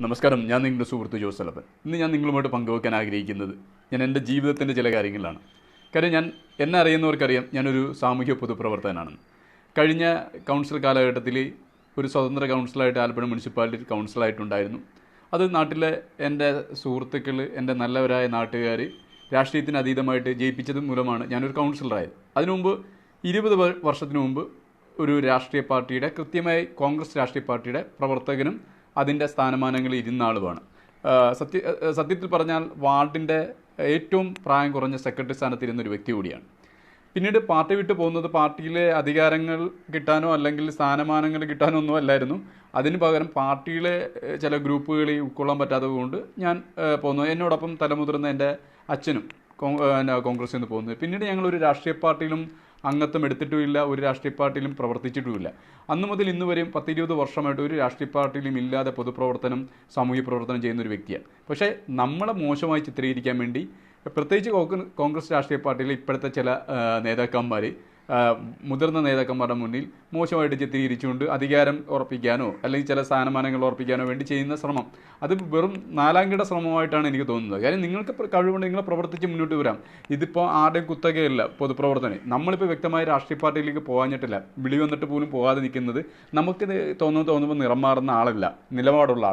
നമസ്കാരം, ഞാൻ നിങ്ങളുടെ സുഹൃത്ത് ജോസലപ്പൻ. ഇന്ന് ഞാൻ നിങ്ങളുമായിട്ട് പങ്കുവെക്കാൻ ആഗ്രഹിക്കുന്നത് ഞാൻ എൻ്റെ ജീവിതത്തിൻ്റെ ചില കാര്യങ്ങളാണ്. കാര്യം എന്നെ അറിയുന്നവർക്കറിയാം ഞാനൊരു സാമൂഹ്യ പൊതുപ്രവർത്തകനാണെന്ന്. കഴിഞ്ഞ കൗൺസിൽ കാലഘട്ടത്തിൽ ഒരു സ്വതന്ത്ര കൗൺസിലായിട്ട് ആലപ്പുഴ മുനിസിപ്പാലിറ്റി കൗൺസിലായിട്ടുണ്ടായിരുന്നു. അത് നാട്ടിലെ എൻ്റെ സുഹൃത്തുക്കൾ, എൻ്റെ നല്ലവരായ നാട്ടുകാർ രാഷ്ട്രീയത്തിന് അതീതമായിട്ട് ജയിപ്പിച്ചത് മൂലമാണ് ഞാനൊരു കൗൺസിലറായത്. അതിനുമുമ്പ് 20 വർഷത്തിന് മുമ്പ് ഒരു രാഷ്ട്രീയ പാർട്ടിയുടെ, കൃത്യമായി കോൺഗ്രസ് രാഷ്ട്രീയ പാർട്ടിയുടെ പ്രവർത്തകനും അതിൻ്റെ സ്ഥാനമാനങ്ങളിൽ ഇരുന്ന ആളുമാണ്. സത്യത്തിൽ പറഞ്ഞാൽ വാർഡിൻ്റെ ഏറ്റവും പ്രായം കുറഞ്ഞ സെക്രട്ടറി സ്ഥാനത്തിരുന്നൊരു വ്യക്തി കൂടിയാണ്. പിന്നീട് പാർട്ടി വിട്ടു പോകുന്നത് പാർട്ടിയിലെ അധികാരങ്ങൾ കിട്ടാനോ അല്ലെങ്കിൽ സ്ഥാനമാനങ്ങൾ കിട്ടാനോ ഒന്നും അല്ലായിരുന്നു. അതിന് പകരം പാർട്ടിയിലെ ചില ഗ്രൂപ്പുകളിൽ ഉൾക്കൊള്ളാൻ പറ്റാത്തത് കൊണ്ട് ഞാൻ പോകുന്നു. എന്നോടൊപ്പം തലമുതിർന്ന എൻ്റെ അച്ഛനും കോൺഗ്രസിൽ നിന്ന് പോകുന്നത്. പിന്നീട് ഞങ്ങളൊരു രാഷ്ട്രീയ പാർട്ടിയിലും അംഗത്വം എടുത്തിട്ടുമില്ല, ഒരു രാഷ്ട്രീയ പാർട്ടിയിലും പ്രവർത്തിച്ചിട്ടുമില്ല. അന്നു മുതൽ ഇന്ന് വരെയും 10-20 വർഷമായിട്ട് ഒരു രാഷ്ട്രീയ പാർട്ടിയിലും ഇല്ലാതെ പൊതുപ്രവർത്തനം, സാമൂഹ്യ പ്രവർത്തനം ചെയ്യുന്നൊരു വ്യക്തിയാണ്. പക്ഷേ നമ്മളെ മോശമായി ചിത്രീകരിക്കാൻ വേണ്ടി പ്രത്യേകിച്ച് കോൺഗ്രസ് രാഷ്ട്രീയ പാർട്ടിയിലെ ഇപ്പോഴത്തെ ചില നേതാക്കന്മാർ മുതിർന്ന നേതാക്കന്മാരുടെ മുന്നിൽ മോശമായിട്ട് ചിത്രീകരിച്ചുകൊണ്ട് അധികാരം ഉറപ്പിക്കാനോ അല്ലെങ്കിൽ ചില സ്ഥാനമാനങ്ങൾ ഉറപ്പിക്കാനോ വേണ്ടി ചെയ്യുന്ന ശ്രമം, അത് വെറും നാലാംകിട ശ്രമമായിട്ടാണ് എനിക്ക് തോന്നുന്നത്. കാര്യം നിങ്ങൾക്ക് കഴിവുണ്ട്, നിങ്ങൾ പ്രവർത്തിച്ച് മുന്നോട്ട് വരാം. ഇതിപ്പോൾ ആരുടെയും കുത്തകയല്ല പൊതുപ്രവർത്തനം. നമ്മളിപ്പോൾ വ്യക്തമായ രാഷ്ട്രീയ പാർട്ടിയിലേക്ക് പോകാഞ്ഞിട്ടില്ല, വിളി വന്നിട്ട് പോലും പോകാതെ നിൽക്കുന്നത് നമുക്ക് തോന്നുമ്പോൾ നിറം മാറുന്ന ആളല്ല, നിലപാടുള്ള ആൾ.